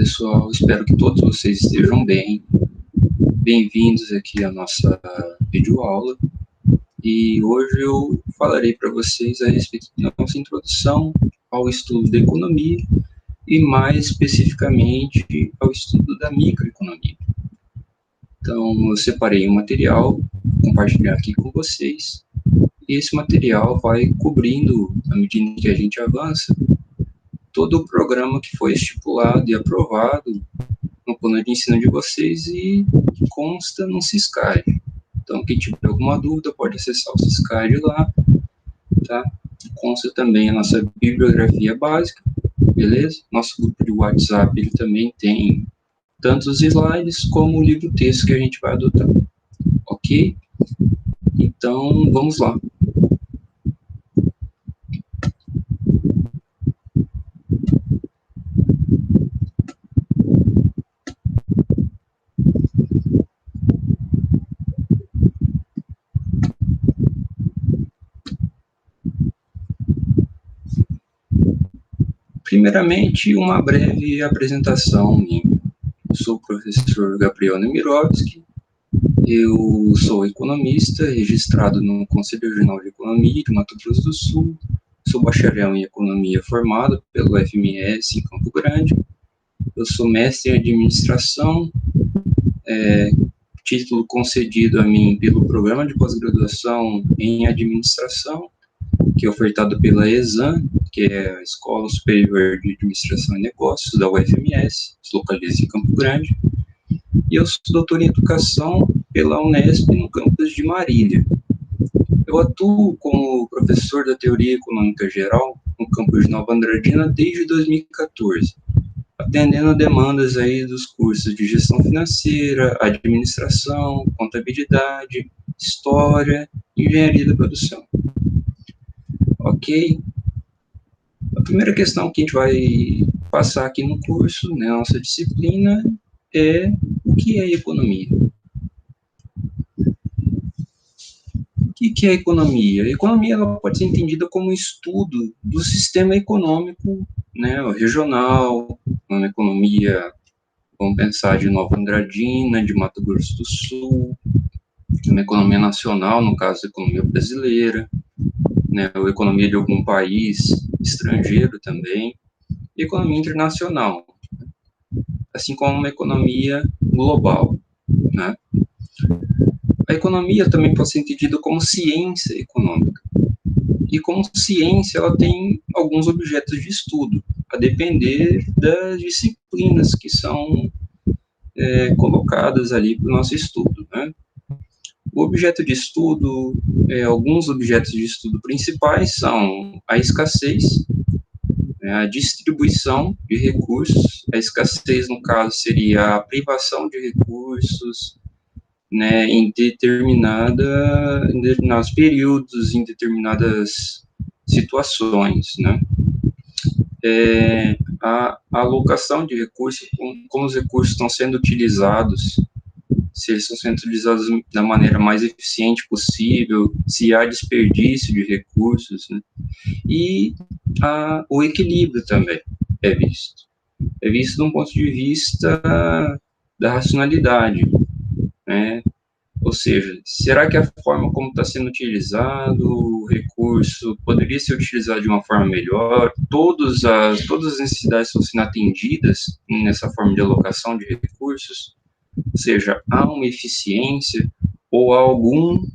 pessoal, espero que todos vocês estejam bem. Bem-vindos aqui à nossa videoaula. E hoje eu falarei para vocês a respeito da nossa introdução ao estudo da economia e mais especificamente ao estudo da microeconomia. Então, eu separei um material, vou compartilhar aqui com vocês. E esse material vai cobrindo, à medida que a gente avança, todo o programa que foi estipulado e aprovado no plano de ensino de vocês e que consta no Siscard. Então, quem tiver alguma dúvida pode acessar o Siscard lá, tá? Consta também a nossa bibliografia básica, beleza? Nosso grupo de WhatsApp, ele também tem tanto os slides como o livro-texto que a gente vai adotar, ok? Então, vamos lá. Primeiramente, uma breve apresentação minha. Eu sou o professor Gabriel Nemirovski, eu sou economista, registrado no Conselho Regional de Economia de Mato Grosso do Sul, sou bacharel em economia formado pelo FMS em Campo Grande, eu sou mestre em administração, título concedido a mim pelo programa de pós-graduação em administração, que é ofertado pela ESAN, que é a Escola Superior de Administração e Negócios da UFMS, se localiza em Campo Grande, e eu sou doutor em educação pela Unesp no campus de Marília. Eu atuo como professor da Teoria Econômica Geral no campus de Nova Andradina desde 2014, atendendo demandas aí dos cursos de Gestão Financeira, Administração, Contabilidade, História e Engenharia da Produção. Ok? A primeira questão que a gente vai passar aqui no curso, né, nossa disciplina, é o que é economia. O que é economia? A economia ela pode ser entendida como um estudo do sistema econômico, né, regional, uma economia, vamos pensar, de Nova Andradina, de Mato Grosso do Sul, uma economia nacional, no caso, a economia brasileira, né, ou economia de algum país estrangeiro também, e economia internacional, assim como uma economia global, né? A economia também pode ser entendida como ciência econômica. E como ciência, ela tem alguns objetos de estudo, a depender das disciplinas que são colocadas ali para o nosso estudo, né? O objeto de estudo, alguns objetos de estudo principais são a escassez, a distribuição de recursos. A escassez, no caso, seria a privação de recursos, né, em determinados períodos, em determinadas situações, né? A alocação de recursos, como os recursos estão sendo utilizados, se eles estão sendo utilizados da maneira mais eficiente possível, se há desperdício de recursos, né? E o equilíbrio também é visto. É visto de um ponto de vista da racionalidade, né? Ou seja, será que a forma como está sendo utilizado o recurso poderia ser utilizado de uma forma melhor? Todas as necessidades estão sendo atendidas nessa forma de alocação de recursos? Ou seja, há uma eficiência ou há algum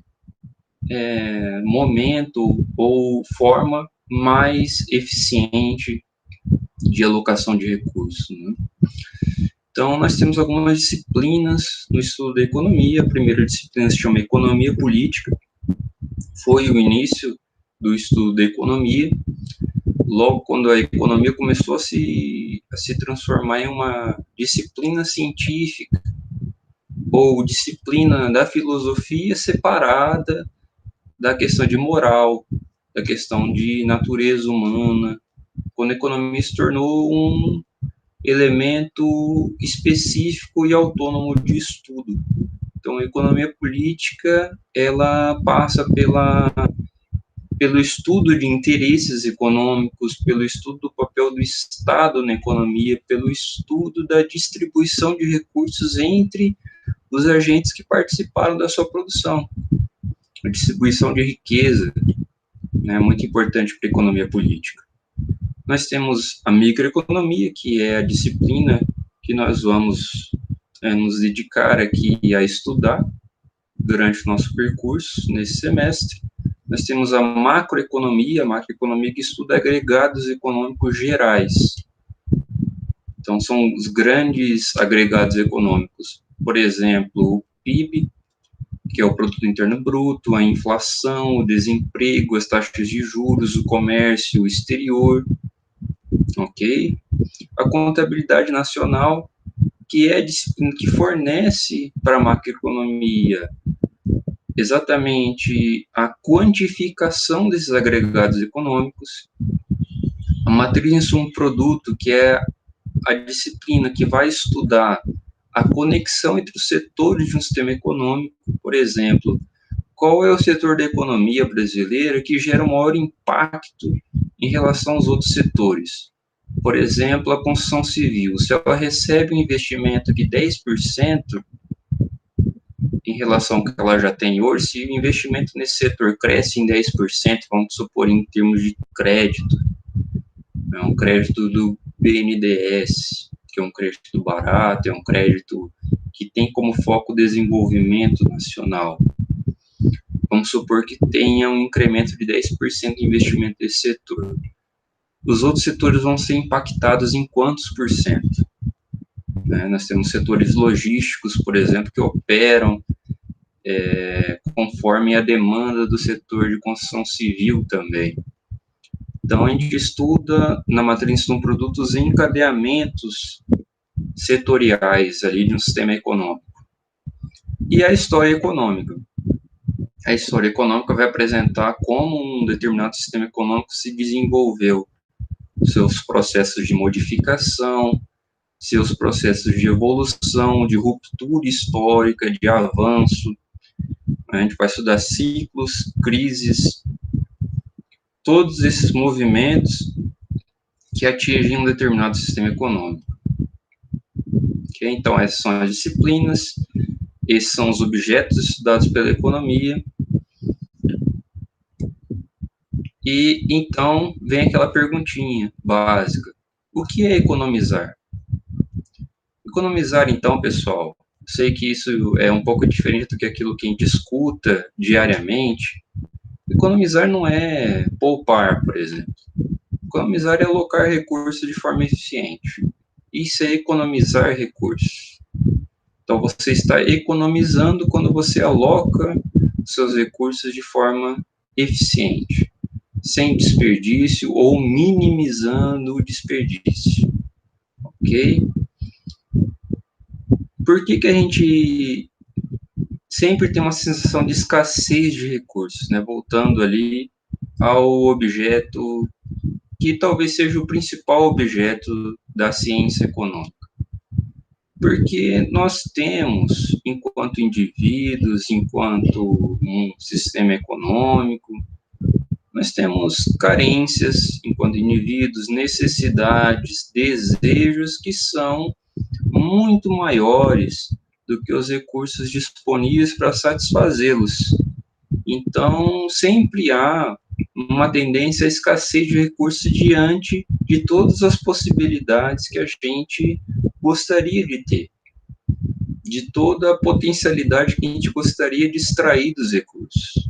momento ou forma mais eficiente de alocação de recursos, né? Então, nós temos algumas disciplinas no estudo da economia. A primeira disciplina se chama Economia Política. Foi o início do estudo da economia. Logo quando a economia começou a se transformar em uma disciplina científica ou disciplina da filosofia separada da questão de moral, da questão de natureza humana, quando a economia se tornou um elemento específico e autônomo de estudo. Então, a economia política, ela passa pela pelo estudo de interesses econômicos, pelo estudo do papel do Estado na economia, pelo estudo da distribuição de recursos entre os agentes que participaram da sua produção. A distribuição de riqueza, né, é muito importante para a economia política. Nós temos a microeconomia, que é a disciplina que nós vamos nos dedicar aqui a estudar durante o nosso percurso nesse semestre. Nós temos a macroeconomia que estuda agregados econômicos gerais. Então, são os grandes agregados econômicos. Por exemplo, o PIB, que é o Produto Interno Bruto, a inflação, o desemprego, as taxas de juros, o comércio exterior, ok? A contabilidade nacional, que é a disciplina que fornece para a macroeconomia exatamente a quantificação desses agregados econômicos. A matriz insumo-produto, que é a disciplina que vai estudar a conexão entre os setores de um sistema econômico. Por exemplo, qual é o setor da economia brasileira que gera o maior impacto em relação aos outros setores? Por exemplo, a construção civil. Se ela recebe um investimento de 10%, em relação ao que ela já tem hoje, se o investimento nesse setor cresce em 10%, vamos supor, em termos de crédito, é um crédito do BNDES, que é um crédito barato, é um crédito que tem como foco o desenvolvimento nacional. Vamos supor que tenha um incremento de 10% de investimento desse setor. Os outros setores vão ser impactados em quantos por cento? Nós temos setores logísticos, por exemplo, que operam conforme a demanda do setor de construção civil também. Então, a gente estuda na matriz de produtos encadeamentos setoriais ali de um sistema econômico. E a história econômica. A história econômica vai apresentar como um determinado sistema econômico se desenvolveu, seus processos de modificação, seus processos de evolução, de ruptura histórica, de avanço. A gente vai estudar ciclos, crises, todos esses movimentos que atingem um determinado sistema econômico. Okay? Então, essas são as disciplinas, esses são os objetos estudados pela economia. E, então, vem aquela perguntinha básica. O que é economizar? Economizar, então, pessoal, sei que isso é um pouco diferente do que aquilo que a gente escuta diariamente. Economizar não é poupar, por exemplo. Economizar é alocar recursos de forma eficiente. Isso é economizar recursos. Então, você está economizando quando você aloca seus recursos de forma eficiente, sem desperdício ou minimizando o desperdício. Ok? Por que a gente sempre tem uma sensação de escassez de recursos, né? Voltando ali ao objeto que talvez seja o principal objeto da ciência econômica. Porque nós temos, enquanto indivíduos, enquanto um sistema econômico, nós temos carências enquanto indivíduos, necessidades, desejos que são muito maiores do que os recursos disponíveis para satisfazê-los. Então, sempre há uma tendência à escassez de recursos diante de todas as possibilidades que a gente gostaria de ter, de toda a potencialidade que a gente gostaria de extrair dos recursos.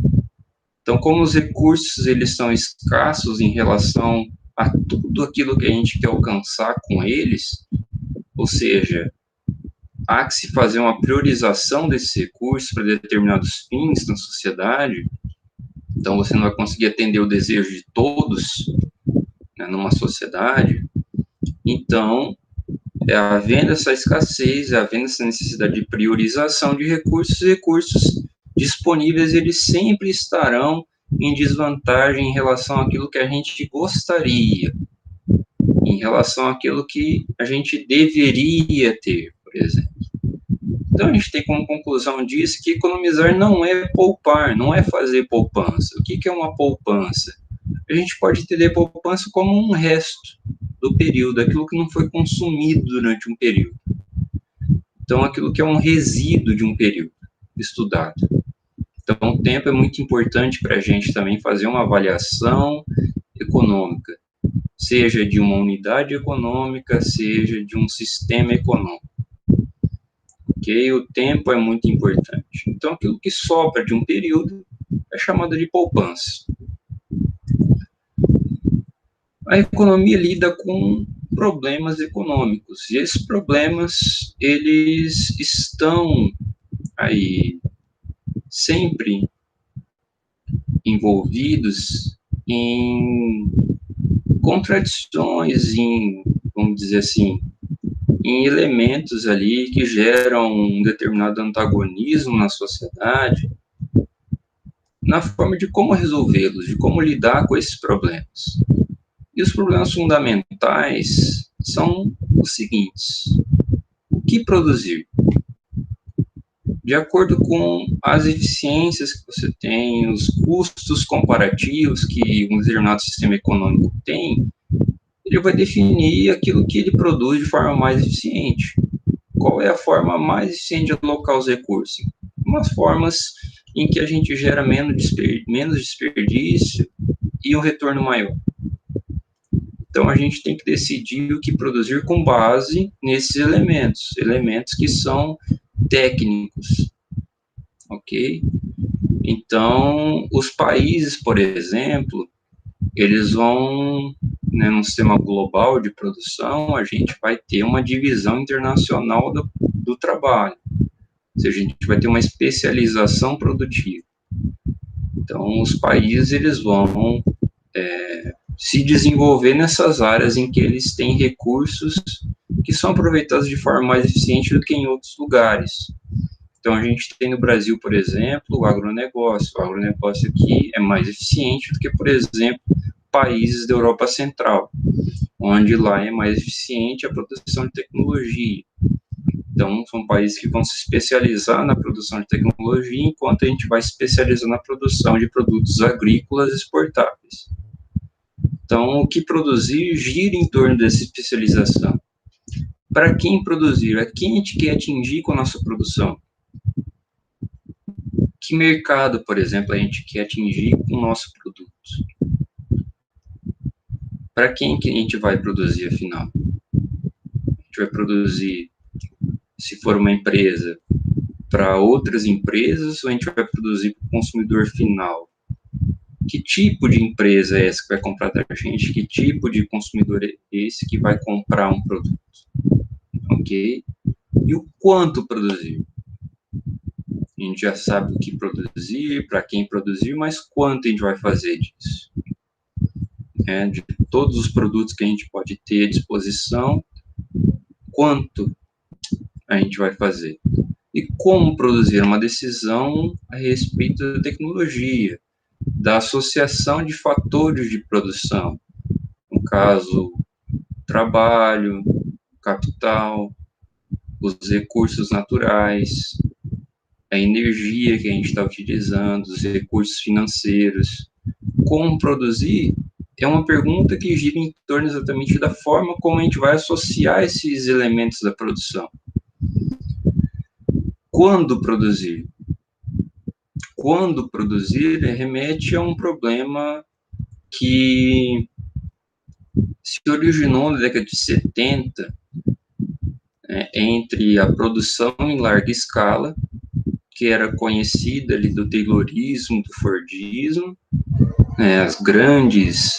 Então, como os recursos eles são escassos em relação a tudo aquilo que a gente quer alcançar com eles, ou seja, há que se fazer uma priorização desses recursos para determinados fins na sociedade. Então, você não vai conseguir atender o desejo de todos, né, numa sociedade. Então, havendo essa escassez, havendo essa necessidade de priorização de recursos disponíveis, eles sempre estarão em desvantagem em relação àquilo que a gente gostaria, em relação àquilo que a gente deveria ter, por exemplo. Então, a gente tem como conclusão disso que economizar não é poupar, não é fazer poupança. O que é uma poupança? A gente pode entender poupança como um resto do período, aquilo que não foi consumido durante um período. Então, aquilo que é um resíduo de um período estudado. Então, o tempo é muito importante para a gente também fazer uma avaliação econômica, seja de uma unidade econômica, seja de um sistema econômico. Ok? O tempo é muito importante. Então, aquilo que sobra de um período é chamado de poupança. A economia lida com problemas econômicos, e esses problemas, eles estão aí sempre envolvidos em contradições, em, vamos dizer assim, em elementos ali que geram um determinado antagonismo na sociedade, na forma de como resolvê-los, de como lidar com esses problemas. E os problemas fundamentais são os seguintes: o que produzir? De acordo com as eficiências que você tem, os custos comparativos que um determinado sistema econômico tem, ele vai definir aquilo que ele produz de forma mais eficiente. Qual é a forma mais eficiente de alocar os recursos? Umas formas em que a gente gera menos desperdício e um retorno maior. Então, a gente tem que decidir o que produzir com base nesses elementos que são técnicos, ok? Então, os países, por exemplo, eles vão, né, num sistema global de produção, a gente vai ter uma divisão internacional do trabalho, ou seja, a gente vai ter uma especialização produtiva. Então, os países, eles vão se desenvolver nessas áreas em que eles têm recursos que são aproveitados de forma mais eficiente do que em outros lugares. Então, a gente tem no Brasil, por exemplo, o agronegócio. O agronegócio aqui é mais eficiente do que, por exemplo, países da Europa Central, onde lá é mais eficiente a produção de tecnologia. Então, são países que vão se especializar na produção de tecnologia, enquanto a gente vai se especializar na produção de produtos agrícolas exportáveis. Então, o que produzir gira em torno dessa especialização. Para quem produzir? A quem a gente quer atingir com a nossa produção? Que mercado, por exemplo, a gente quer atingir com o nosso produto? Para quem que a gente vai produzir, afinal? A gente vai produzir, se for uma empresa, para outras empresas, ou a gente vai produzir para o consumidor final? Que tipo de empresa é essa que vai comprar da gente? Que tipo de consumidor é esse que vai comprar um produto? Ok? E o quanto produzir? A gente já sabe o que produzir, para quem produzir, mas quanto a gente vai fazer disso? De todos os produtos que a gente pode ter à disposição, quanto a gente vai fazer? E como produzir? Uma decisão a respeito da tecnologia, da associação de fatores de produção, no caso, trabalho, capital, os recursos naturais, a energia que a gente está utilizando, os recursos financeiros. Como produzir é uma pergunta que gira em torno exatamente da forma como a gente vai associar esses elementos da produção. Quando produzir? Quando produzir remete a um problema que se originou na década de 70, entre a produção em larga escala, que era conhecida ali do Taylorismo, do Fordismo, as grandes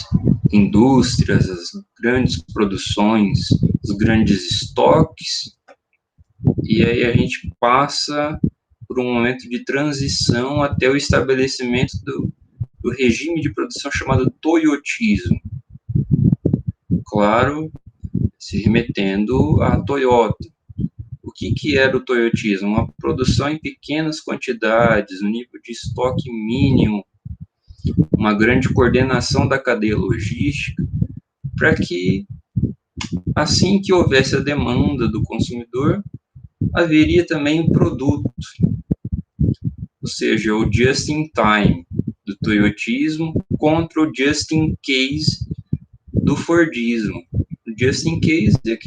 indústrias, as grandes produções, os grandes estoques, e aí a gente passa por um momento de transição até o estabelecimento do regime de produção chamado toyotismo. Claro, se remetendo à Toyota. O que era o toyotismo? Uma produção em pequenas quantidades, um nível de estoque mínimo, uma grande coordenação da cadeia logística, para que, assim que houvesse a demanda do consumidor, haveria também o produto, ou seja, o just in time do toyotismo contra o just in case do fordismo. O just in case é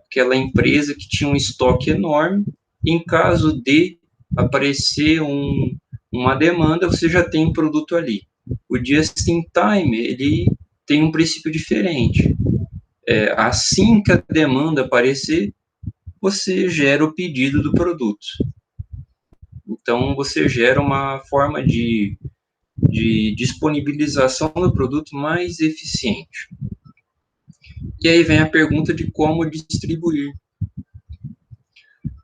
aquela empresa que tinha um estoque enorme, em caso de aparecer uma demanda, você já tem um produto ali. O just in time, ele tem um princípio diferente. Assim que a demanda aparecer, você gera o pedido do produto. Então, você gera uma forma de disponibilização do produto mais eficiente. E aí vem a pergunta de como distribuir.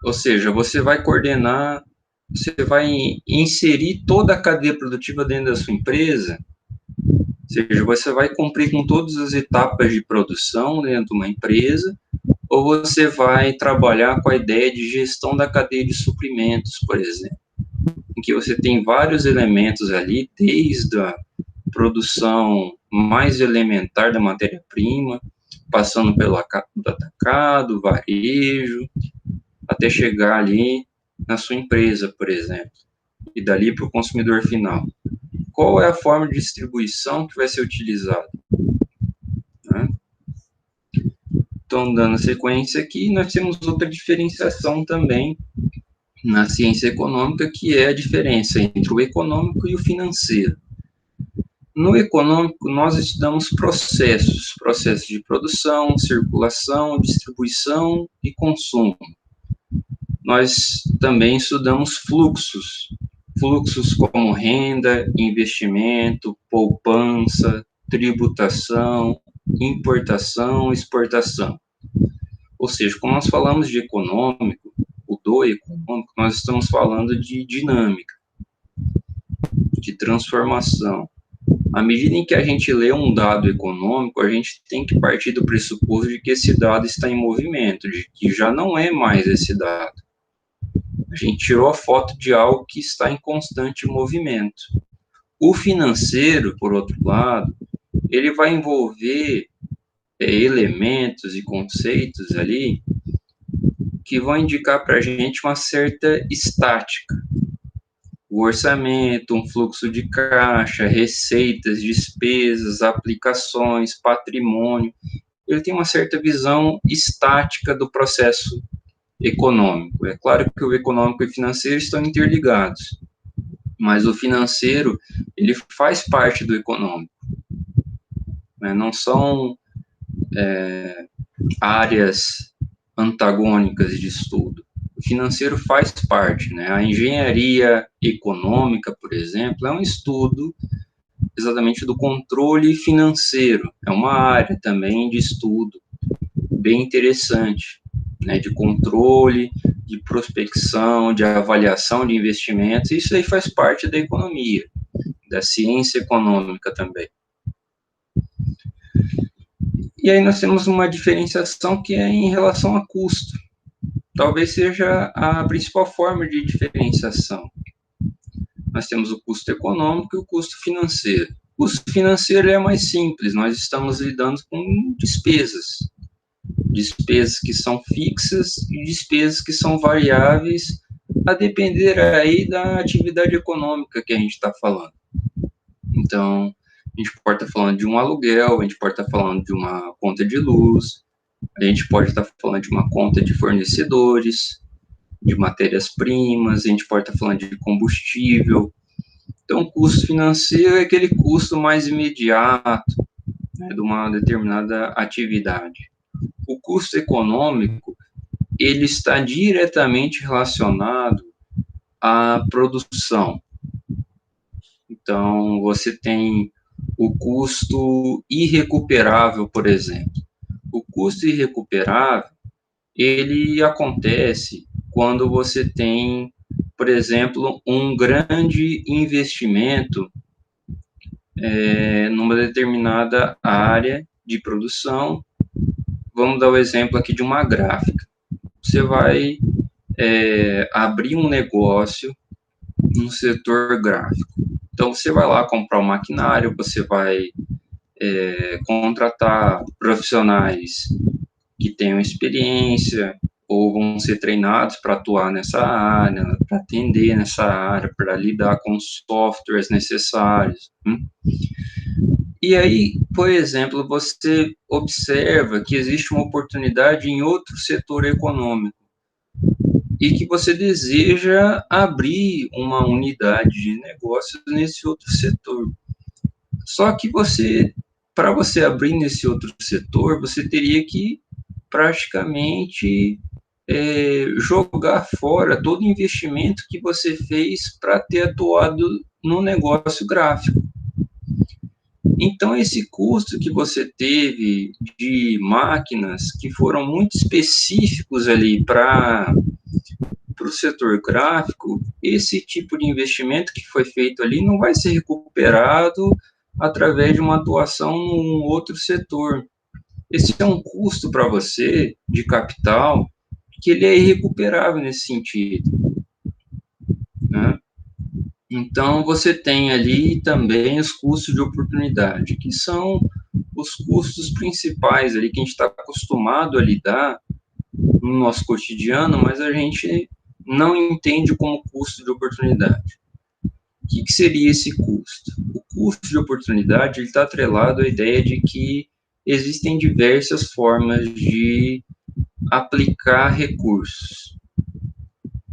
Ou seja, você vai coordenar, você vai inserir toda a cadeia produtiva dentro da sua empresa, ou seja, você vai cumprir com todas as etapas de produção dentro de uma empresa, ou você vai trabalhar com a ideia de gestão da cadeia de suprimentos, por exemplo, em que você tem vários elementos ali, desde a produção mais elementar da matéria-prima, passando pelo atacado, varejo, até chegar ali na sua empresa, por exemplo, e dali para o consumidor final. Qual é a forma de distribuição que vai ser utilizada? Né? Então, dando sequência aqui, nós temos outra diferenciação também na ciência econômica, que é a diferença entre o econômico e o financeiro. No econômico, nós estudamos processos de produção, circulação, distribuição e consumo. Nós também estudamos fluxos como renda, investimento, poupança, tributação, importação, exportação. Ou seja, quando nós falamos de econômico, o do econômico, nós estamos falando de dinâmica, de transformação. À medida em que a gente lê um dado econômico, a gente tem que partir do pressuposto de que esse dado está em movimento, de que já não é mais esse dado. A gente tirou a foto de algo que está em constante movimento. O financeiro, por outro lado, ele vai envolver elementos e conceitos ali que vão indicar para a gente uma certa estática. O orçamento, um fluxo de caixa, receitas, despesas, aplicações, patrimônio. Ele tem uma certa visão estática do processo econômico. É claro que o econômico e o financeiro estão interligados, mas o financeiro, ele faz parte do econômico. Né? Não são áreas antagônicas de estudo. O financeiro faz parte, né? A engenharia econômica, por exemplo, é um estudo exatamente do controle financeiro. É uma área também de estudo bem interessante, né? De controle, de prospecção, de avaliação de investimentos. Isso aí faz parte da economia, da ciência econômica também. E aí nós temos uma diferenciação que é em relação a custo. Talvez seja a principal forma de diferenciação. Nós temos o custo econômico e o custo financeiro. O custo financeiro é mais simples, nós estamos lidando com despesas que são fixas e despesas que são variáveis, a depender aí da atividade econômica que a gente está falando. Então, a gente pode estar falando de um aluguel, a gente pode estar falando de uma conta de luz, a gente pode estar falando de uma conta de fornecedores, de matérias-primas, a gente pode estar falando de combustível. Então, o custo financeiro é aquele custo mais imediato, né, de uma determinada atividade. O custo econômico, ele está diretamente relacionado à produção. Então, você tem o custo irrecuperável, por exemplo. O custo irrecuperável, ele acontece quando você tem, por exemplo, um grande investimento numa determinada área de produção. Vamos dar o exemplo aqui de uma gráfica. Você vai abrir um negócio no setor gráfico. Então, você vai lá comprar um maquinário, você vai contratar profissionais que tenham experiência, ou vão ser treinados para atuar nessa área, para atender nessa área, para lidar com os softwares necessários. E aí, por exemplo, você observa que existe uma oportunidade em outro setor econômico e que você deseja abrir uma unidade de negócios nesse outro setor. Só que para você abrir nesse outro setor, você teria que praticamente jogar fora todo o investimento que você fez para ter atuado no negócio gráfico. Então, esse custo que você teve de máquinas que foram muito específicos ali para o setor gráfico, esse tipo de investimento que foi feito ali não vai ser recuperado através de uma atuação num outro setor. Esse é um custo para você de capital que ele é irrecuperável nesse sentido, né? Então, você tem ali também os custos de oportunidade, que são os custos principais ali que a gente está acostumado a lidar no nosso cotidiano, mas a gente não entende como custo de oportunidade. O que seria esse custo? O custo de oportunidade está atrelado à ideia de que existem diversas formas de aplicar recursos.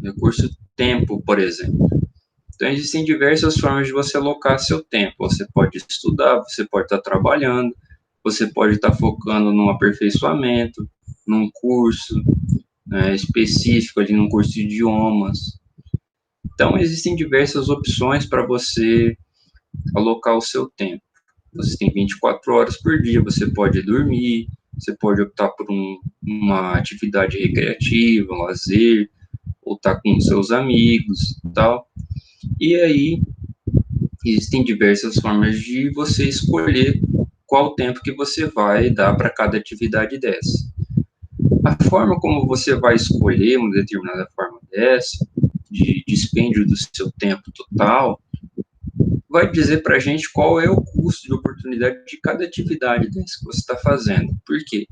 Recurso tempo, por exemplo. Então, existem diversas formas de você alocar seu tempo. Você pode estudar, você pode estar trabalhando, você pode estar focando num aperfeiçoamento, num curso específico, ali num curso de idiomas. Então, existem diversas opções para você alocar o seu tempo. Você tem 24 horas por dia, você pode dormir, você pode optar por uma atividade recreativa, um lazer, ou estar com seus amigos e tal. E aí, existem diversas formas de você escolher qual tempo que você vai dar para cada atividade dessa. A forma como você vai escolher uma determinada forma dessa, de dispêndio do seu tempo total, vai dizer para a gente qual é o custo de oportunidade de cada atividade dessa que você está fazendo. Por quê?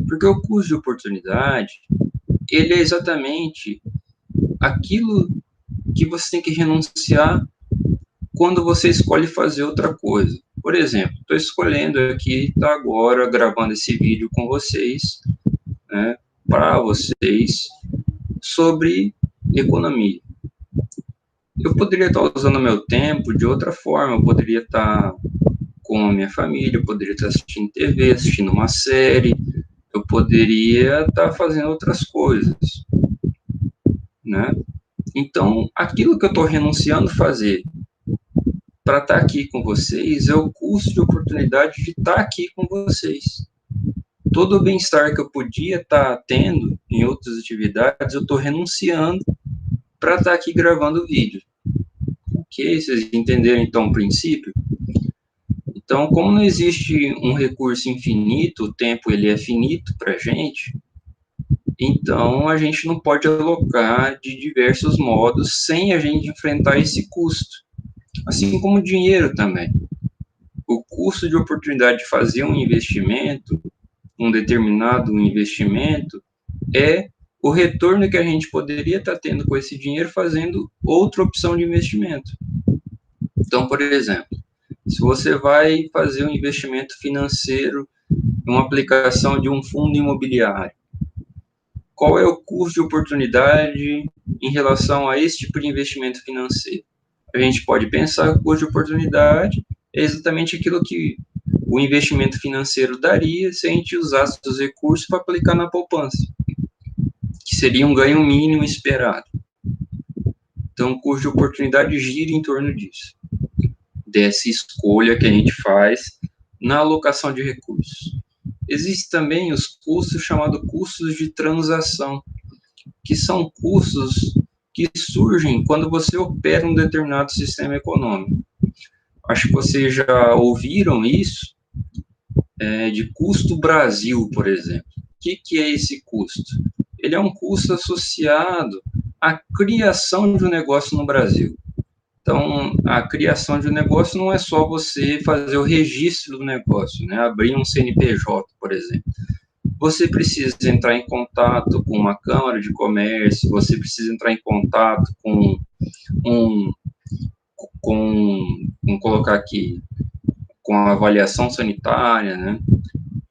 Porque o custo de oportunidade, ele é exatamente aquilo que você tem que renunciar quando você escolhe fazer outra coisa. Por exemplo, estou escolhendo aqui, estar agora gravando esse vídeo com vocês, né, para vocês, sobre economia. Eu poderia estar usando meu tempo de outra forma, eu poderia estar com a minha família, eu poderia estar assistindo TV, assistindo uma série, eu poderia estar fazendo outras coisas, né? Então, aquilo que eu estou renunciando a fazer para estar aqui com vocês é o custo de oportunidade de estar aqui com vocês. Todo o bem-estar que eu podia estar tendo em outras atividades, eu estou renunciando para estar aqui gravando o vídeo. Ok? Vocês entenderam então o princípio? Então, como não existe um recurso infinito, o tempo ele é finito para a gente, então a gente não pode alocar de diversos modos sem a gente enfrentar esse custo. Assim como o dinheiro também. O custo de oportunidade de fazer um investimento, um determinado investimento, é o retorno que a gente poderia estar tendo com esse dinheiro fazendo outra opção de investimento. Então, por exemplo, se você vai fazer um investimento financeiro em uma aplicação de um fundo imobiliário, qual é o custo de oportunidade em relação a esse tipo de investimento financeiro? A gente pode pensar que o custo de oportunidade é exatamente aquilo que o investimento financeiro daria se a gente usasse os recursos para aplicar na poupança, que seria um ganho mínimo esperado. Então, o custo de oportunidade gira em torno disso, dessa escolha que a gente faz na alocação de recursos. Existem também os custos chamados custos de transação, que são custos que surgem quando você opera um determinado sistema econômico. Acho que vocês já ouviram isso, de custo Brasil, por exemplo. O que é esse custo? Ele é um custo associado à criação de um negócio no Brasil. Então, a criação de um negócio não é só você fazer o registro do negócio, né? Abrir um CNPJ, por exemplo. você precisa entrar em contato com uma câmara de comércio, você precisa entrar em contato com vamos colocar aqui, com a avaliação sanitária, né?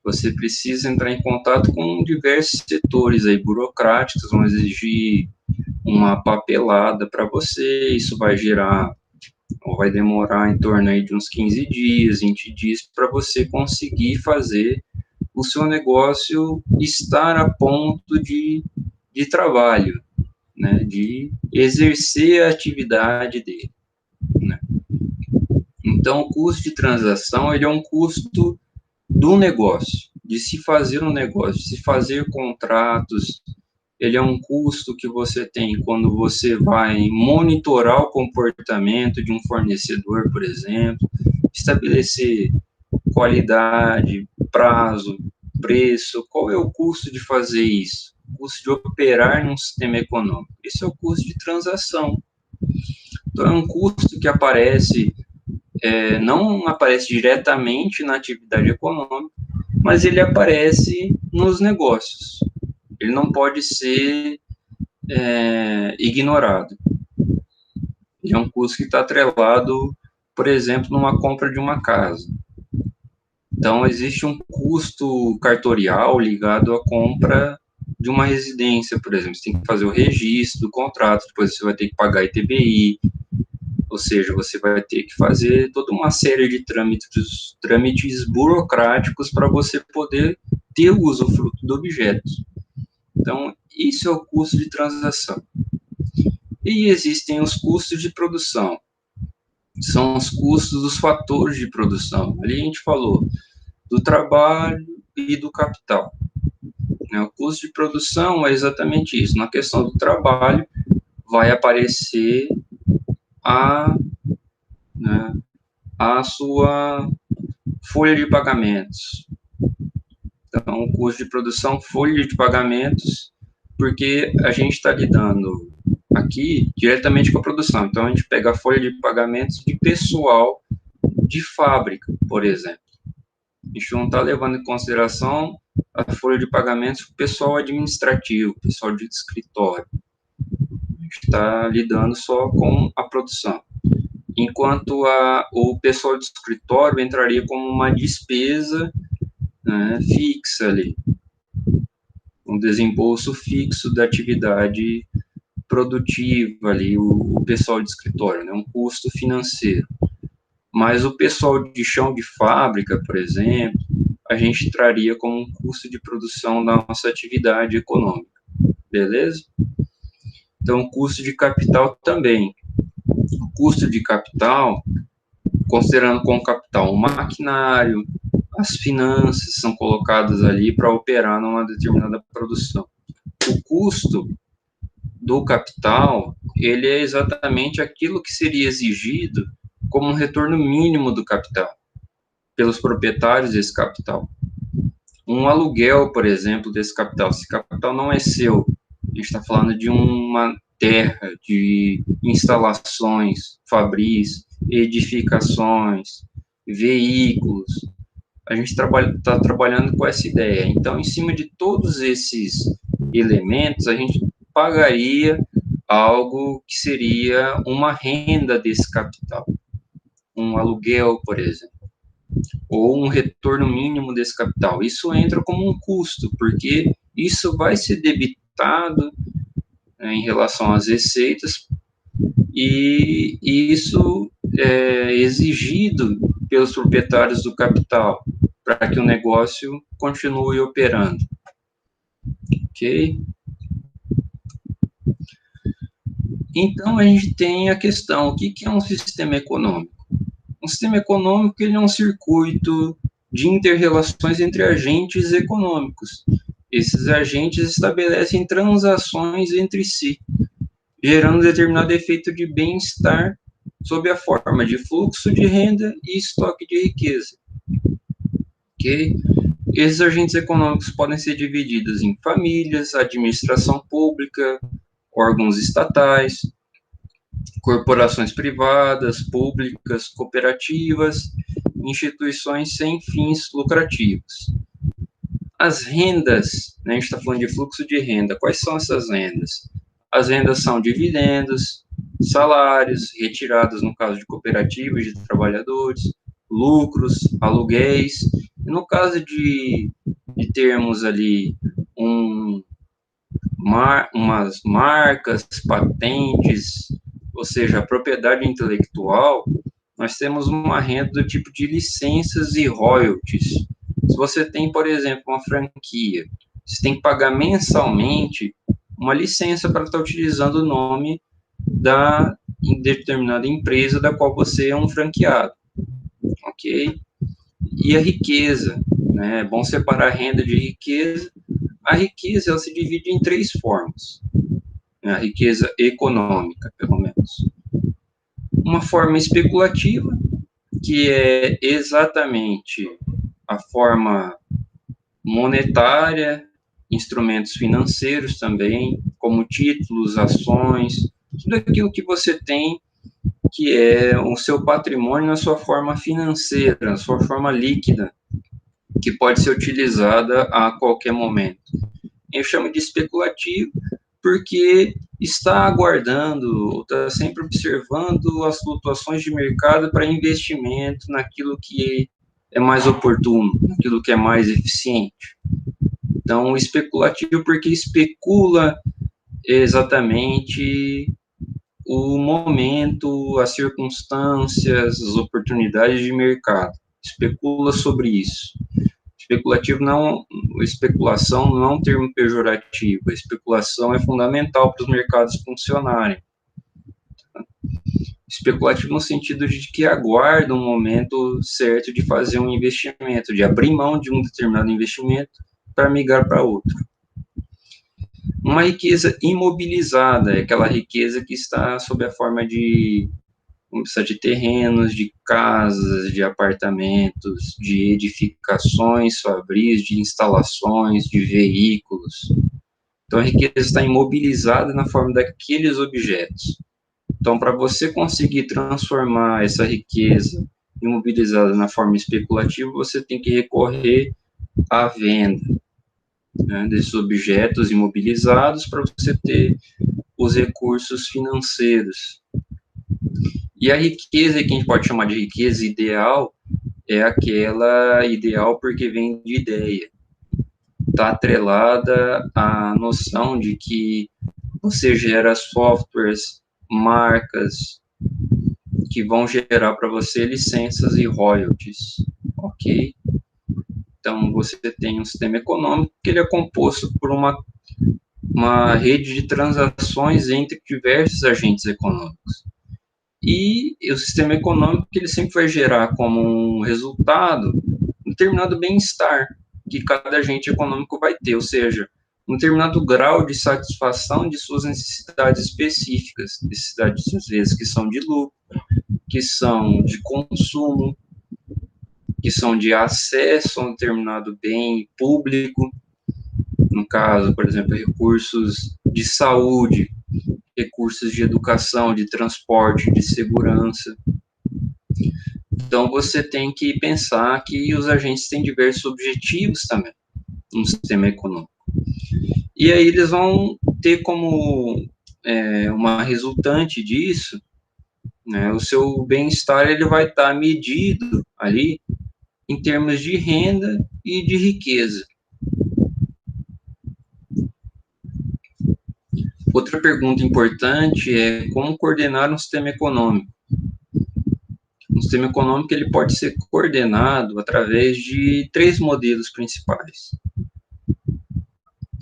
Você precisa entrar em contato com diversos setores aí burocráticos, vão exigir uma papelada para você, isso vai gerar, ou vai demorar em torno aí de uns 15 dias, 20 dias, para você conseguir fazer o seu negócio estar a ponto de trabalho, né, de exercer a atividade dele, né. Então, o custo de transação, ele é um custo do negócio, de se fazer um negócio, de se fazer contratos. Ele é um custo que você tem quando você vai monitorar o comportamento de um fornecedor, por exemplo, estabelecer qualidade, prazo, preço. Qual é o custo de fazer isso? O custo de operar num sistema econômico. Esse é o custo de transação. Então, é um custo que aparece, não aparece diretamente na atividade econômica, mas ele aparece nos negócios. Ele não pode ser ignorado. Ele é um custo que está atrelado, por exemplo, numa compra de uma casa. Então, existe um custo cartorial ligado à compra de uma residência, por exemplo. Você tem que fazer o registro do contrato, depois você vai ter que pagar ITBI, ou seja, você vai ter que fazer toda uma série de trâmites burocráticos para você poder ter o usufruto do objeto. Então, isso é o custo de transação. E existem os custos de produção. São os custos dos fatores de produção. Ali a gente falou do trabalho e do capital. O custo de produção é exatamente isso. Na questão do trabalho, vai aparecer a sua folha de pagamentos. Então, o custo de produção, folha de pagamentos, porque a gente está lidando aqui diretamente com a produção. Então, a gente pega a folha de pagamentos de pessoal de fábrica, por exemplo. A gente não está levando em consideração a folha de pagamentos do pessoal administrativo, pessoal de escritório. A gente está lidando só com a produção. Enquanto o pessoal de escritório entraria como uma despesa, né, fixa ali, um desembolso fixo da atividade produtiva ali, o pessoal de escritório, né, um custo financeiro. Mas o pessoal de chão de fábrica, por exemplo, a gente traria como um custo de produção da nossa atividade econômica, beleza? Então, o custo de capital também. O custo de capital, considerando como capital o maquinário, as finanças são colocadas ali para operar numa determinada produção. O custo do capital, ele é exatamente aquilo que seria exigido como um retorno mínimo do capital, pelos proprietários desse capital. Um aluguel, por exemplo, desse capital, esse capital não é seu, a gente está falando de uma terra, de instalações, fabris, edificações, veículos, a gente está trabalhando com essa ideia. Então, em cima de todos esses elementos, a gente pagaria algo que seria uma renda desse capital, um aluguel, por exemplo, ou um retorno mínimo desse capital. Isso entra como um custo, porque isso vai ser debitado, né, em relação às receitas, e isso é exigido pelos proprietários do capital para que o negócio continue operando. Ok? Então, a gente tem a questão, o que é um sistema econômico? Um sistema econômico, ele é um circuito de inter-relações entre agentes econômicos. Esses agentes estabelecem transações entre si, gerando determinado efeito de bem-estar sob a forma de fluxo de renda e estoque de riqueza. Ok? Esses agentes econômicos podem ser divididos em famílias, administração pública, órgãos estatais, corporações privadas, públicas, cooperativas, instituições sem fins lucrativos. As rendas, né, a gente está falando de fluxo de renda. Quais são essas rendas? As rendas são dividendos, salários, retiradas no caso de cooperativas de trabalhadores, lucros, aluguéis. E no caso de termos ali umas marcas, patentes, ou seja, a propriedade intelectual, nós temos uma renda do tipo de licenças e royalties. Se você tem, por exemplo, uma franquia, você tem que pagar mensalmente uma licença para estar utilizando o nome da determinada empresa da qual você é um franqueado, ok? E a riqueza, né? É bom separar a renda de riqueza. A riqueza ela se divide em três formas, né? A riqueza econômica, pelo menos. Uma forma especulativa, que é exatamente a forma monetária, instrumentos financeiros também, como títulos, ações, tudo aquilo que você tem que é o seu patrimônio na sua forma financeira, na sua forma líquida, que pode ser utilizada a qualquer momento. Eu chamo de especulativo porque está aguardando, está sempre observando as flutuações de mercado para investimento naquilo que é mais oportuno, naquilo que é mais eficiente. Então, especulativo porque especula exatamente o momento, as circunstâncias, as oportunidades de mercado. Especula sobre isso. Especulativo não, especulação não é um termo pejorativo. A especulação é fundamental para os mercados funcionarem. Especulativo no sentido de que aguarda um momento certo de fazer um investimento, de abrir mão de um determinado investimento para migrar para outro. Uma riqueza imobilizada é aquela riqueza que está sob a forma de terrenos, de casas, de apartamentos, de edificações fabris, de instalações, de veículos. Então, a riqueza está imobilizada na forma daqueles objetos. Então, para você conseguir transformar essa riqueza imobilizada na forma especulativa, você tem que recorrer à venda, né, desses objetos imobilizados para você ter os recursos financeiros. E a riqueza que a gente pode chamar de riqueza ideal é aquela ideal porque vem de ideia. Está atrelada à noção de que você gera softwares, marcas, que vão gerar para você licenças e royalties, ok? Então, você tem um sistema econômico que ele é composto por uma rede de transações entre diversos agentes econômicos. E o sistema econômico que ele sempre vai gerar como um resultado um determinado bem-estar que cada agente econômico vai ter, ou seja, um determinado grau de satisfação de suas necessidades específicas, necessidades às vezes que são de lucro, que são de consumo, que são de acesso a um determinado bem público, no caso, por exemplo, recursos de saúde, recursos de educação, de transporte, de segurança. Então, você tem que pensar que os agentes têm diversos objetivos também no sistema econômico. E aí eles vão ter como uma resultante disso, né, o seu bem-estar ele vai estar medido ali em termos de renda e de riqueza. Outra pergunta importante é como coordenar um sistema econômico. Um sistema econômico ele pode ser coordenado através de três modelos principais.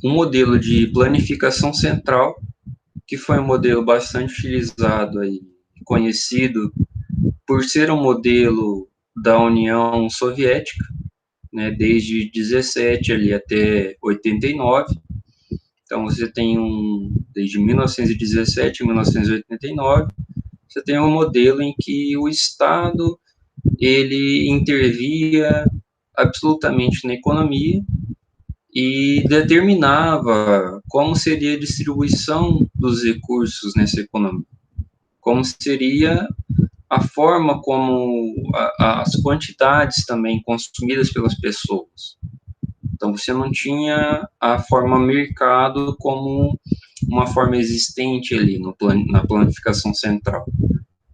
Um modelo de planificação central, que foi um modelo bastante utilizado e conhecido por ser um modelo da União Soviética, né, desde 17 ali até 89. Então, você tem desde 1917 a 1989, você tem um modelo em que o Estado, ele intervia absolutamente na economia e determinava como seria a distribuição dos recursos nessa economia, como seria a forma como as quantidades também consumidas pelas pessoas. Então, você não tinha a forma mercado como uma forma existente ali na planificação central.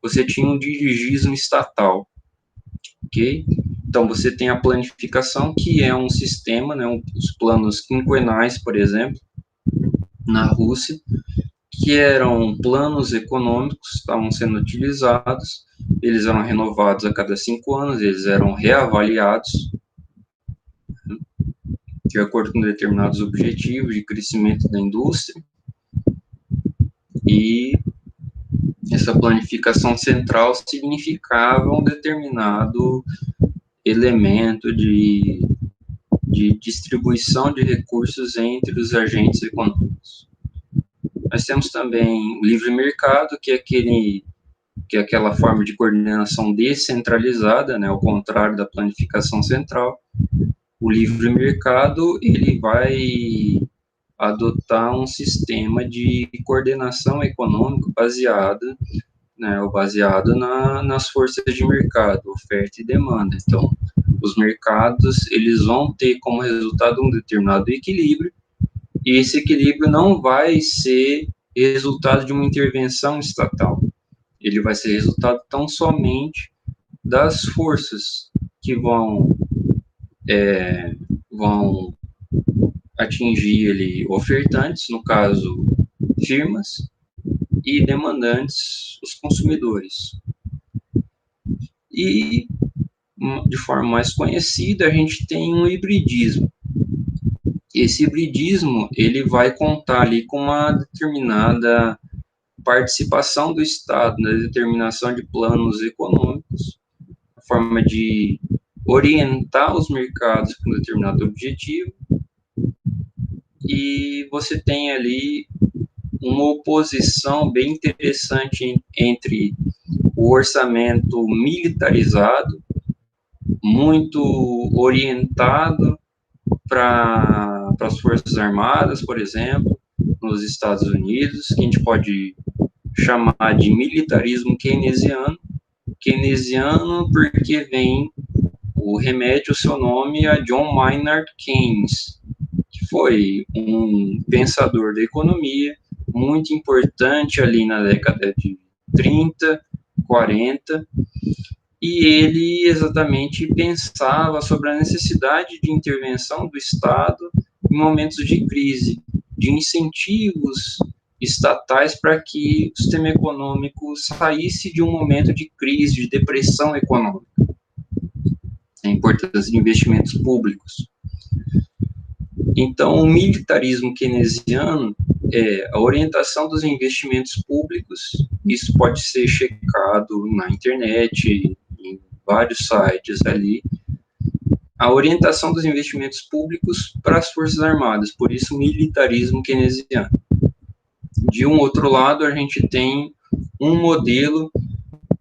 Você tinha um dirigismo estatal, ok? Então, você tem a planificação, que é um sistema, né, os planos quinquenais, por exemplo, na Rússia, que eram planos econômicos, estavam sendo utilizados, eles eram renovados a cada 5 anos, eles eram reavaliados, de acordo com determinados objetivos de crescimento da indústria, e essa planificação central significava um determinado elemento de distribuição de recursos entre os agentes econômicos. Nós temos também o livre mercado, que é aquela forma de coordenação descentralizada, né, ao contrário da planificação central. O livre mercado, ele vai adotar um sistema de coordenação econômica baseado nas forças de mercado, oferta e demanda. Então, os mercados, eles vão ter como resultado um determinado equilíbrio, e esse equilíbrio não vai ser resultado de uma intervenção estatal. Ele vai ser resultado tão somente das forças que vão atingir ali ofertantes, no caso, firmas, e demandantes, os consumidores. E, de forma mais conhecida, a gente tem um hibridismo. Esse hibridismo, ele vai contar ali com uma determinada participação do Estado na determinação de planos econômicos, a forma de orientar os mercados para um determinado objetivo, e você tem ali uma oposição bem interessante entre o orçamento militarizado, muito orientado para as Forças Armadas, por exemplo, nos Estados Unidos, que a gente pode chamar de militarismo keynesiano. Keynesiano porque vem o remédio, o seu nome, a John Maynard Keynes, que foi um pensador da economia muito importante ali na década de 30, 40, e ele exatamente pensava sobre a necessidade de intervenção do Estado em momentos de crise, de incentivos estatais para que o sistema econômico saísse de um momento de crise, de depressão econômica. A importância de investimentos públicos. Então, o militarismo keynesiano é a orientação dos investimentos públicos. Isso pode ser checado na internet, em vários sites ali. A orientação dos investimentos públicos para as Forças Armadas, por isso militarismo keynesiano. De um outro lado, a gente tem um modelo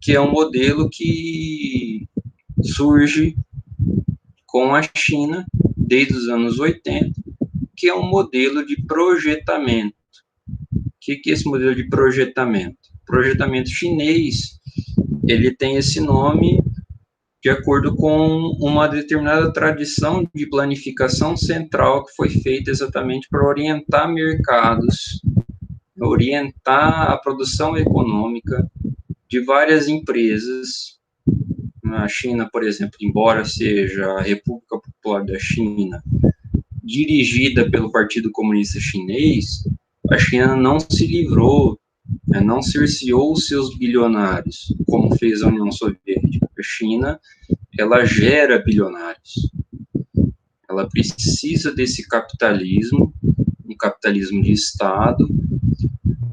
que é um modelo que surge com a China desde os anos 80, que é um modelo de projetamento. O que é esse modelo de projetamento? O projetamento chinês, ele tem esse nome de acordo com uma determinada tradição de planificação central que foi feita exatamente para orientar mercados, orientar a produção econômica de várias empresas. Na China, por exemplo, embora seja a República Popular da China, dirigida pelo Partido Comunista Chinês, a China não se livrou, não cerceou os seus bilionários, como fez a União Soviética. A China, ela gera bilionários. Ela precisa desse capitalismo, um capitalismo de Estado,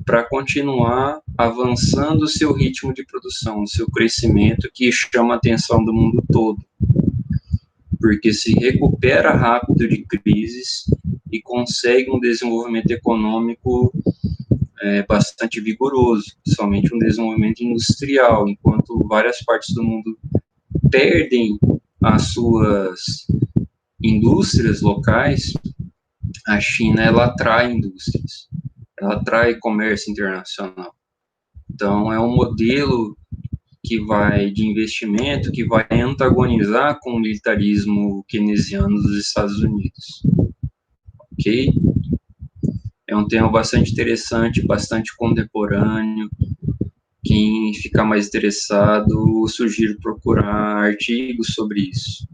para continuar avançando o seu ritmo de produção, o seu crescimento, que chama a atenção do mundo todo, porque se recupera rápido de crises e consegue um desenvolvimento econômico bastante vigoroso, principalmente um desenvolvimento industrial, enquanto várias partes do mundo perdem as suas indústrias locais, a China, ela atrai indústrias, ela atrai comércio internacional. Então, é um modelo de investimento que vai antagonizar com o militarismo keynesiano dos Estados Unidos. Ok? É um tema bastante interessante, bastante contemporâneo. Quem ficar mais interessado, sugiro procurar artigos sobre isso.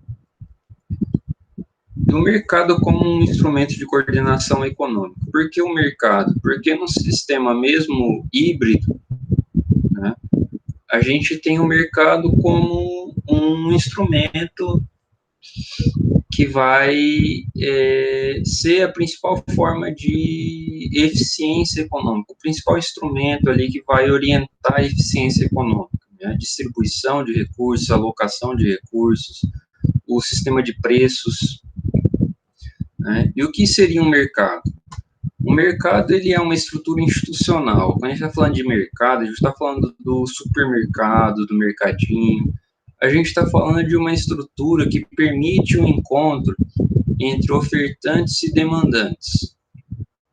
O mercado como um instrumento de coordenação econômica. Por que o mercado? Porque no sistema mesmo híbrido, né, a gente tem o mercado como um instrumento que vai ser a principal forma de eficiência econômica, o principal instrumento ali que vai orientar a eficiência econômica, né? A distribuição de recursos, a alocação de recursos, o sistema de preços, né? E o que seria um mercado? O mercado, ele é uma estrutura institucional. Quando a gente está falando de mercado, a gente está falando do supermercado, do mercadinho. A gente está falando de uma estrutura que permite o encontro entre ofertantes e demandantes.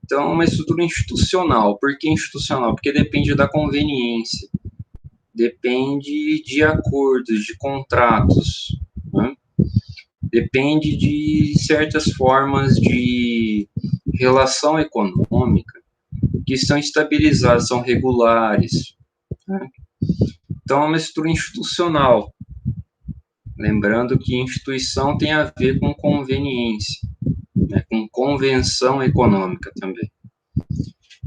Então, é uma estrutura institucional. Por que institucional? Porque depende da conveniência, depende de acordos, de contratos, né? Depende de certas formas de relação econômica que estão estabilizadas, são regulares, né? Então, é uma estrutura institucional. Lembrando que instituição tem a ver com conveniência, né, com convenção econômica também.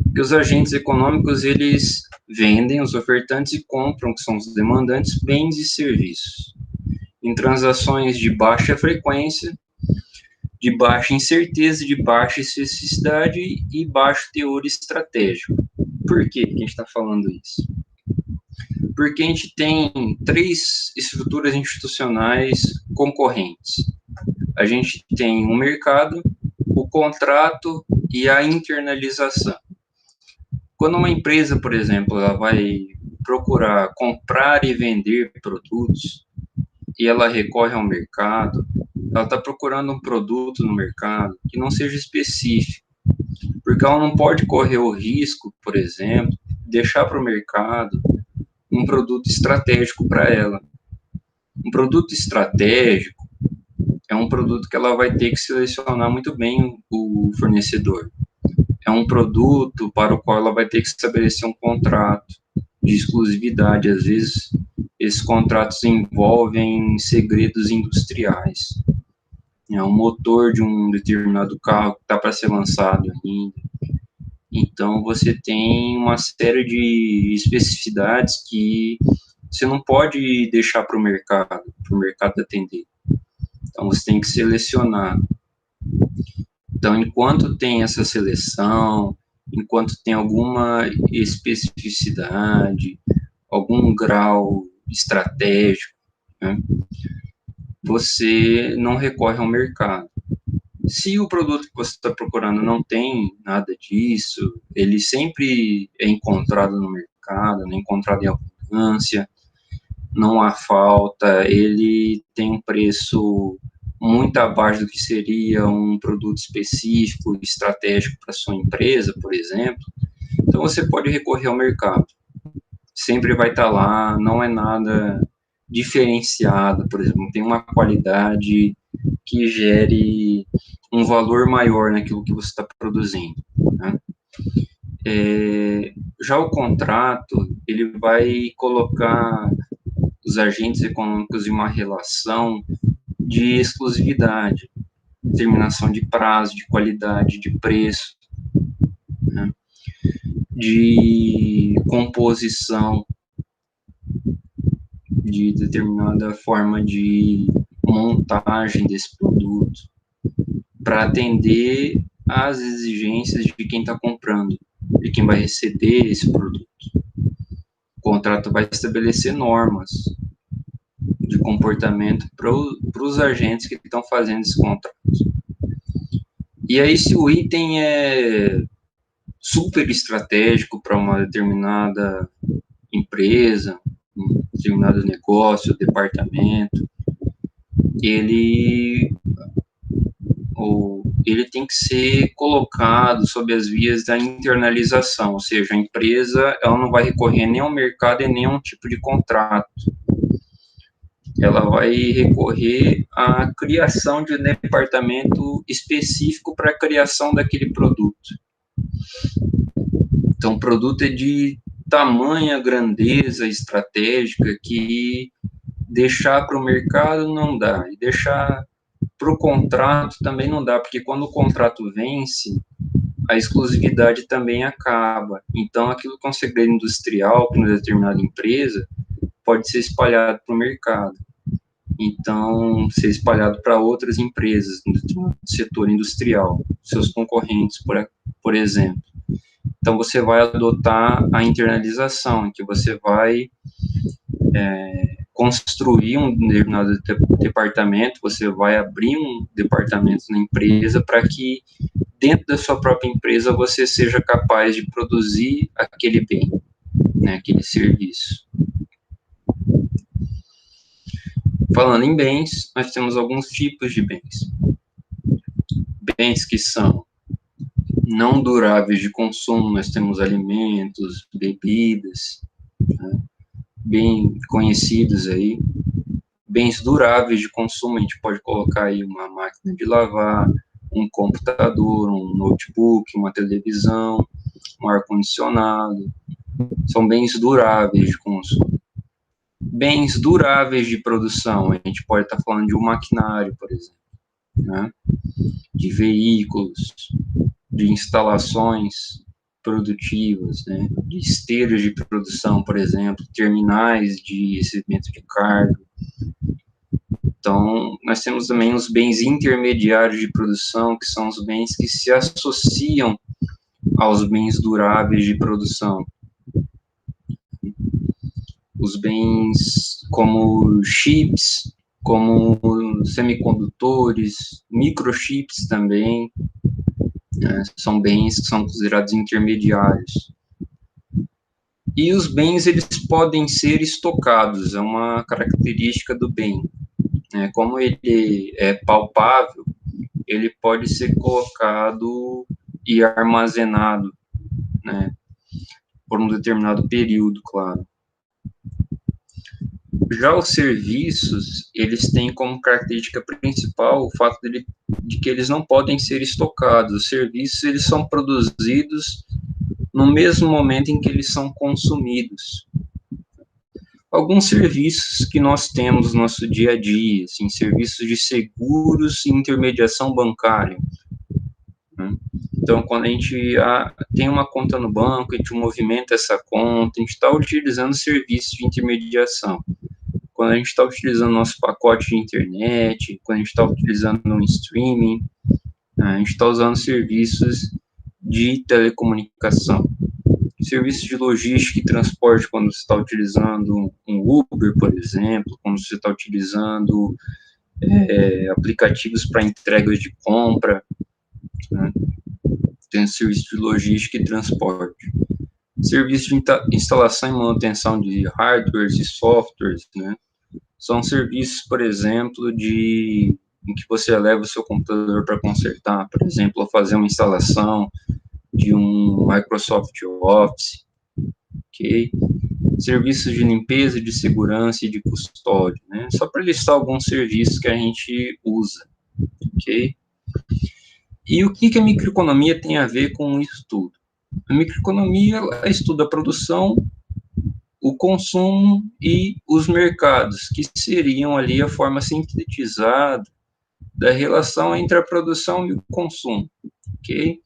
Porque os agentes econômicos, eles vendem, os ofertantes, e compram, que são os demandantes, bens e serviços, em transações de baixa frequência, de baixa incerteza, de baixa especificidade e baixo teor estratégico. Por que a gente está falando isso? Porque a gente tem três estruturas institucionais concorrentes. A gente tem o mercado, o contrato e a internalização. Quando uma empresa, por exemplo, ela vai procurar comprar e vender produtos e ela recorre ao mercado, ela está procurando um produto no mercado que não seja específico, porque ela não pode correr o risco, por exemplo, de deixar para o mercado um produto estratégico para ela. Um produto estratégico é um produto que ela vai ter que selecionar muito bem o fornecedor. É um produto para o qual ela vai ter que estabelecer um contrato de exclusividade. Às vezes, esses contratos envolvem segredos industriais. É um motor de um determinado carro que está para ser lançado ainda. Então, você tem uma série de especificidades que você não pode deixar para o mercado atender. Então, você tem que selecionar. Então, enquanto tem essa seleção, enquanto tem alguma especificidade, algum grau estratégico, né, você não recorre ao mercado. Se o produto que você está procurando não tem nada disso, ele sempre é encontrado no mercado, é encontrado em abundância, não há falta, ele tem um preço muito abaixo do que seria um produto específico, estratégico para sua empresa, por exemplo, então você pode recorrer ao mercado. Sempre vai estar lá, não é nada diferenciado, por exemplo, não tem uma qualidade que gere um valor maior naquilo que você está produzindo, né? Já o contrato, ele vai colocar os agentes econômicos em uma relação de exclusividade, determinação de prazo, de qualidade, de preço, né, de composição, de determinada forma de montagem desse produto, para atender às exigências de quem está comprando, de quem vai receber esse produto. O contrato vai estabelecer normas de comportamento para os agentes que estão fazendo esse contrato. E aí, se o item é super estratégico para uma determinada empresa, um determinado negócio, departamento, ele ele tem que ser colocado sob as vias da internalização, ou seja, a empresa ela não vai recorrer nem ao mercado e nem a um tipo de contrato. Ela vai recorrer à criação de um departamento específico para a criação daquele produto. Então, o produto é de tamanha grandeza estratégica que deixar para o mercado não dá, e deixar para o contrato também não dá, porque quando o contrato vence, a exclusividade também acaba. Então, aquilo que é um segredo industrial para uma determinada empresa pode ser espalhado para o mercado. Então, ser espalhado para outras empresas no setor industrial, seus concorrentes, por exemplo. Então, você vai adotar a internalização, em que você vai construir um determinado departamento, você vai abrir um departamento na empresa para que dentro da sua própria empresa você seja capaz de produzir aquele bem, né, aquele serviço. Falando em bens, nós temos alguns tipos de bens. Bens que são não duráveis de consumo, nós temos alimentos, bebidas, né, bem conhecidos aí. Bens duráveis de consumo, a gente pode colocar aí uma máquina de lavar, um computador, um notebook, uma televisão, um ar-condicionado. São bens duráveis de consumo. Bens duráveis de produção, a gente pode estar falando de um maquinário, por exemplo, né? De veículos, de instalações produtivas, né? De esteiras de produção, por exemplo, terminais de recebimento de carga. Então, nós temos também os bens intermediários de produção, que são os bens que se associam aos bens duráveis de produção. Os bens como chips, como semicondutores, microchips também, né, são bens que são considerados intermediários. E os bens, eles podem ser estocados, é uma característica do bem. Né, como ele é palpável, ele pode ser colocado e armazenado, né, por um determinado período, claro. Já os serviços, eles têm como característica principal o fato de que eles não podem ser estocados. Os serviços, eles são produzidos no mesmo momento em que eles são consumidos. Alguns serviços que nós temos no nosso dia a dia, assim, serviços de seguros e intermediação bancária. Né? Então, quando a gente tem uma conta no banco, a gente movimenta essa conta, a gente está utilizando serviços de intermediação. Quando a gente está utilizando nosso pacote de internet, quando a gente está utilizando um streaming, a gente está usando serviços de telecomunicação. Serviços de logística e transporte, quando você está utilizando um Uber, por exemplo, quando você está utilizando aplicativos para entregas de compra, né? Tem serviço de logística e transporte. Serviço de instalação e manutenção de hardwares e softwares, né? São serviços, por exemplo, em que você leva o seu computador para consertar, por exemplo, fazer uma instalação de um Microsoft Office, ok? Serviços de limpeza, de segurança e de custódia, né? Só para listar alguns serviços que a gente usa, ok? E o que a microeconomia tem a ver com isso tudo? A microeconomia estuda a produção, o consumo e os mercados, que seriam ali a forma sintetizada da relação entre a produção e o consumo, ok?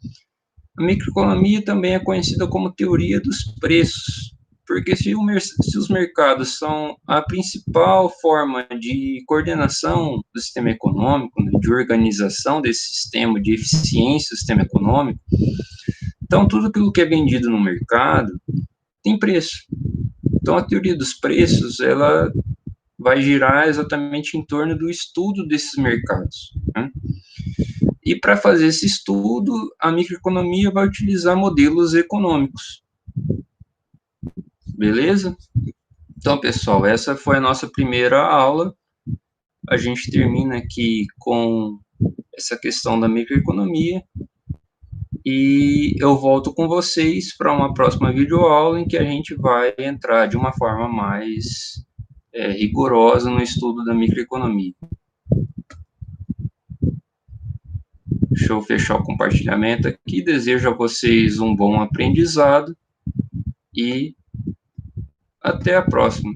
A microeconomia também é conhecida como teoria dos preços, porque se os mercados são a principal forma de coordenação do sistema econômico, né, de organização desse sistema, de eficiência do sistema econômico, então tudo aquilo que é vendido no mercado tem preço. Então a teoria dos preços, ela vai girar exatamente em torno do estudo desses mercados, né? E para fazer esse estudo, a microeconomia vai utilizar modelos econômicos. Beleza? Então, pessoal, essa foi a nossa primeira aula. A gente termina aqui com essa questão da microeconomia. E eu volto com vocês para uma próxima videoaula em que a gente vai entrar de uma forma mais rigorosa no estudo da microeconomia. Deixa eu fechar o compartilhamento aqui. Desejo a vocês um bom aprendizado e até a próxima.